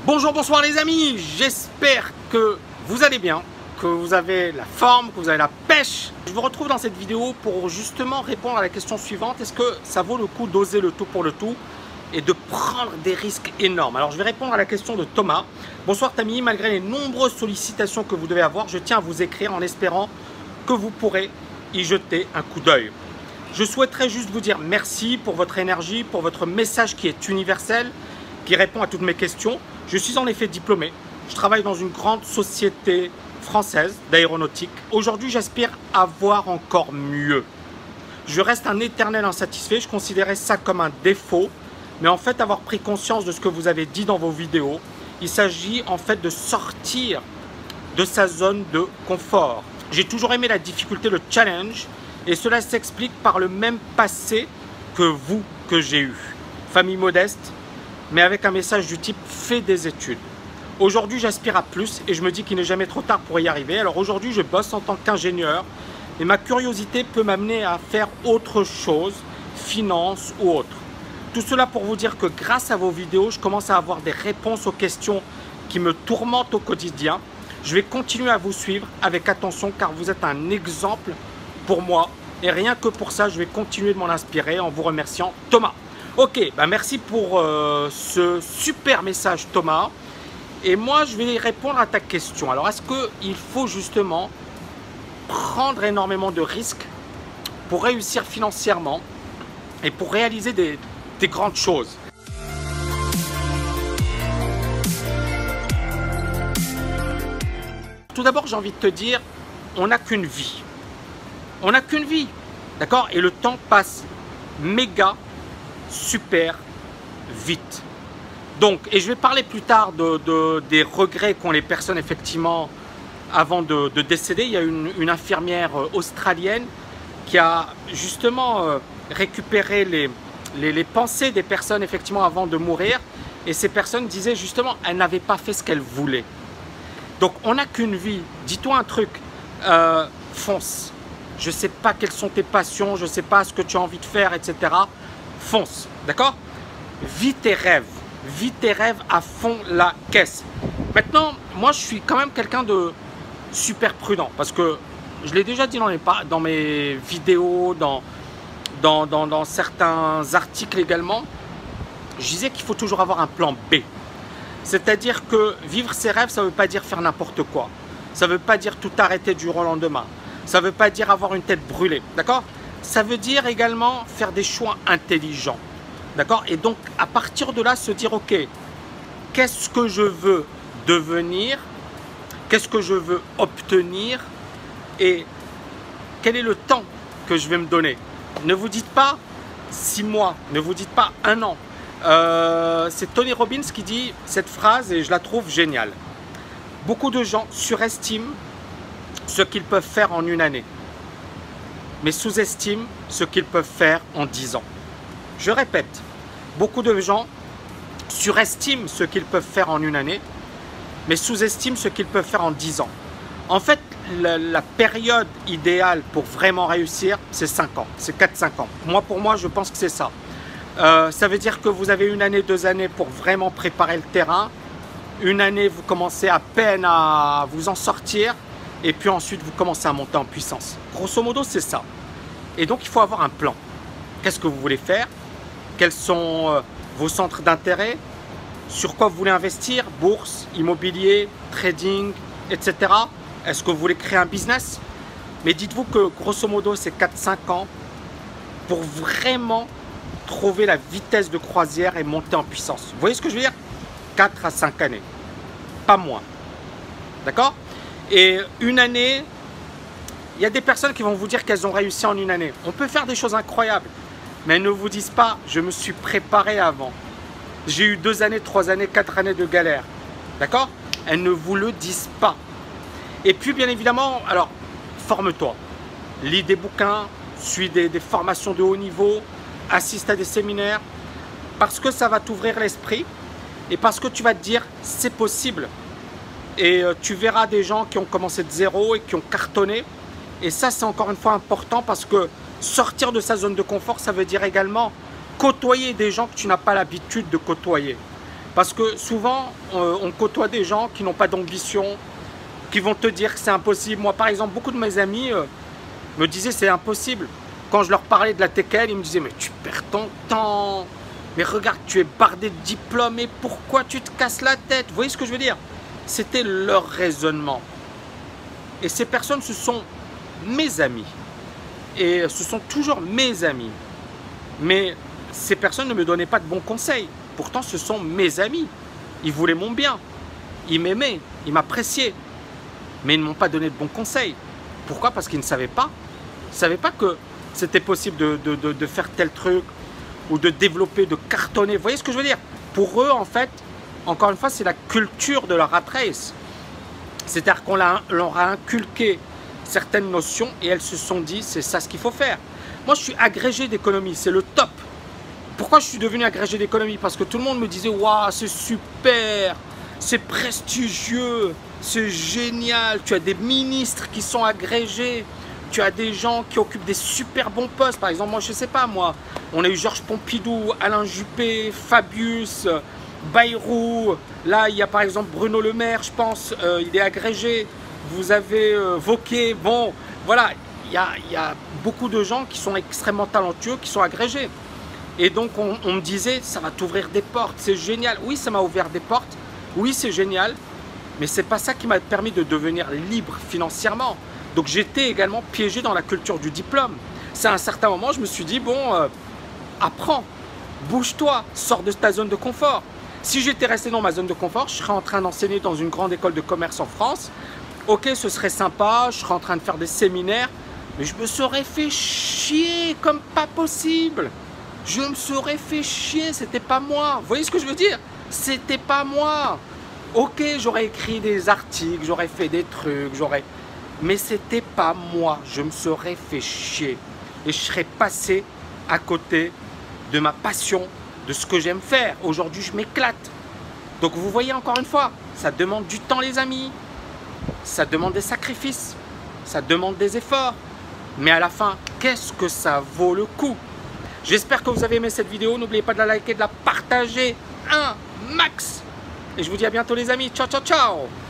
Bonjour, bonsoir les amis, j'espère que vous allez bien, que vous avez la forme, que vous avez la pêche. Je vous retrouve dans cette vidéo pour justement répondre à la question suivante. Est-ce que ça vaut le coup d'oser le tout pour le tout et de prendre des risques énormes? Alors je vais répondre à la question de Thomas. Bonsoir Tammy, malgré les nombreuses sollicitations que vous devez avoir, je tiens à vous écrire en espérant que vous pourrez y jeter un coup d'œil. Je souhaiterais juste vous dire merci pour votre énergie, pour votre message qui est universel, qui répond à toutes mes questions. Je suis en effet diplômé. Je travaille dans une grande société française d'aéronautique. Aujourd'hui, j'aspire à voir encore mieux. Je reste un éternel insatisfait. Je considérais ça comme un défaut. Mais en fait, avoir pris conscience de ce que vous avez dit dans vos vidéos, il s'agit en fait de sortir de sa zone de confort. J'ai toujours aimé la difficulté, le challenge. Et cela s'explique par le même passé que j'ai eu. Famille modeste, mais avec un message du type « fais des études ». Aujourd'hui, j'aspire à plus et je me dis qu'il n'est jamais trop tard pour y arriver. Alors aujourd'hui, je bosse en tant qu'ingénieur et ma curiosité peut m'amener à faire autre chose, finance ou autre. Tout cela pour vous dire que grâce à vos vidéos, je commence à avoir des réponses aux questions qui me tourmentent au quotidien. Je vais continuer à vous suivre avec attention car vous êtes un exemple pour moi. Et rien que pour ça, je vais continuer de m'en inspirer en vous remerciant, Thomas. Ok, bah merci pour ce super message Thomas. Et moi, je vais répondre à ta question. Alors, est-ce qu'il faut justement prendre énormément de risques pour réussir financièrement et pour réaliser des grandes choses? Tout d'abord, j'ai envie de te dire, on n'a qu'une vie. On n'a qu'une vie, d'accord? Et le temps passe méga super vite. Donc, et je vais parler plus tard des regrets qu'ont les personnes effectivement avant de décéder. Il y a une infirmière australienne qui a justement récupéré les pensées des personnes effectivement avant de mourir. Et ces personnes disaient justement elles n'avaient pas fait ce qu'elles voulaient. Donc on n'a qu'une vie. Dis-toi un truc, fonce. Je ne sais pas quelles sont tes passions, je ne sais pas ce que tu as envie de faire, etc. Fonce, d'accord? Vis tes rêves à fond la caisse. Maintenant, moi je suis quand même quelqu'un de super prudent parce que je l'ai déjà dit dans mes vidéos, dans certains articles également, je disais qu'il faut toujours avoir un plan B. C'est-à-dire que vivre ses rêves, ça ne veut pas dire faire n'importe quoi. Ça ne veut pas dire tout arrêter du jour au lendemain. Ça ne veut pas dire avoir une tête brûlée, d'accord? Ça veut dire également faire des choix intelligents, d'accord? Et donc, à partir de là, se dire, ok, qu'est-ce que je veux devenir? Qu'est-ce que je veux obtenir? Et quel est le temps que je vais me donner? Ne vous dites pas 6 mois, ne vous dites pas 1 an. C'est Tony Robbins qui dit cette phrase et je la trouve géniale. Beaucoup de gens surestiment ce qu'ils peuvent faire en 1 année, mais sous-estiment ce qu'ils peuvent faire en 10 ans. Je répète, beaucoup de gens surestiment ce qu'ils peuvent faire en 1 année, mais sous-estiment ce qu'ils peuvent faire en 10 ans. En fait, la période idéale pour vraiment réussir, c'est 5 ans, c'est 4-5 ans. Pour moi, je pense que c'est ça. Ça veut dire que vous avez 1 année, 2 années pour vraiment préparer le terrain. 1 année, vous commencez à peine à vous en sortir. Et puis ensuite, vous commencez à monter en puissance. Grosso modo, c'est ça. Et donc, il faut avoir un plan. Qu'est-ce que vous voulez faire? Quels sont vos centres d'intérêt? Sur quoi vous voulez investir? Bourse, immobilier, trading, etc. Est-ce que vous voulez créer un business? Mais dites-vous que grosso modo, c'est 4-5 ans pour vraiment trouver la vitesse de croisière et monter en puissance. Vous voyez ce que je veux dire? 4 à 5 années. Pas moins. D'accord? Et 1 année, il y a des personnes qui vont vous dire qu'elles ont réussi en 1 année. On peut faire des choses incroyables, mais elles ne vous disent pas « je me suis préparé avant ». J'ai eu 2 années, 3 années, 4 années de galère. D'accord? Elles ne vous le disent pas. Et puis, bien évidemment, alors, forme-toi. Lis des bouquins, suis des formations de haut niveau, assiste à des séminaires, parce que ça va t'ouvrir l'esprit et parce que tu vas te dire « c'est possible ». Et tu verras des gens qui ont commencé de zéro et qui ont cartonné. Et ça, c'est encore une fois important parce que sortir de sa zone de confort, ça veut dire également côtoyer des gens que tu n'as pas l'habitude de côtoyer. Parce que souvent, on côtoie des gens qui n'ont pas d'ambition, qui vont te dire que c'est impossible. Moi, par exemple, beaucoup de mes amis me disaient c'est impossible. Quand je leur parlais de la TKL, ils me disaient mais tu perds ton temps. Mais regarde, tu es bardé de diplômes et pourquoi tu te casses la tête? Vous voyez ce que je veux dire? C'était leur raisonnement. Et ces personnes, ce sont mes amis. Et ce sont toujours mes amis. Mais ces personnes ne me donnaient pas de bons conseils. Pourtant, ce sont mes amis. Ils voulaient mon bien. Ils m'aimaient. Ils m'appréciaient. Mais ils ne m'ont pas donné de bons conseils. Pourquoi? Parce qu'ils ne savaient pas. Ils ne savaient pas que c'était possible de faire tel truc ou de développer, de cartonner. Vous voyez ce que je veux dire? Pour eux, en fait, encore une fois, c'est la culture de la rat race. C'est-à-dire qu'on leur a inculqué certaines notions et elles se sont dit, c'est ça ce qu'il faut faire. Moi, je suis agrégé d'économie, c'est le top. Pourquoi je suis devenu agrégé d'économie? Parce que tout le monde me disait, waouh, c'est super, c'est prestigieux, c'est génial. Tu as des ministres qui sont agrégés, tu as des gens qui occupent des super bons postes. Par exemple, moi, je ne sais pas, moi, on a eu Georges Pompidou, Alain Juppé, Fabius, Bayrou. Là, il y a par exemple Bruno Le Maire, je pense, il est agrégé. Vous avez Wauquiez. Bon, voilà, il y a beaucoup de gens qui sont extrêmement talentueux, qui sont agrégés. Et donc, on me disait, ça va t'ouvrir des portes, c'est génial. Oui, ça m'a ouvert des portes. Oui, c'est génial. Mais ce n'est pas ça qui m'a permis de devenir libre financièrement. Donc, j'étais également piégé dans la culture du diplôme. C'est à un certain moment, je me suis dit, bon, apprends, bouge-toi, sors de ta zone de confort. Si j'étais resté dans ma zone de confort, je serais en train d'enseigner dans une grande école de commerce en France. Ok, ce serait sympa, je serais en train de faire des séminaires, mais je me serais fait chier comme pas possible. Je me serais fait chier, c'était pas moi. Vous voyez ce que je veux dire? C'était pas moi. Ok, j'aurais écrit des articles, j'aurais fait des trucs, mais c'était pas moi. Je me serais fait chier. Et je serais passé à côté de ma passion, de ce que j'aime faire. Aujourd'hui, je m'éclate. Donc, vous voyez encore une fois, ça demande du temps, les amis. Ça demande des sacrifices. Ça demande des efforts. Mais à la fin, qu'est-ce que ça vaut le coup? J'espère que vous avez aimé cette vidéo. N'oubliez pas de la liker, de la partager un max. Et je vous dis à bientôt, les amis. Ciao, ciao, ciao.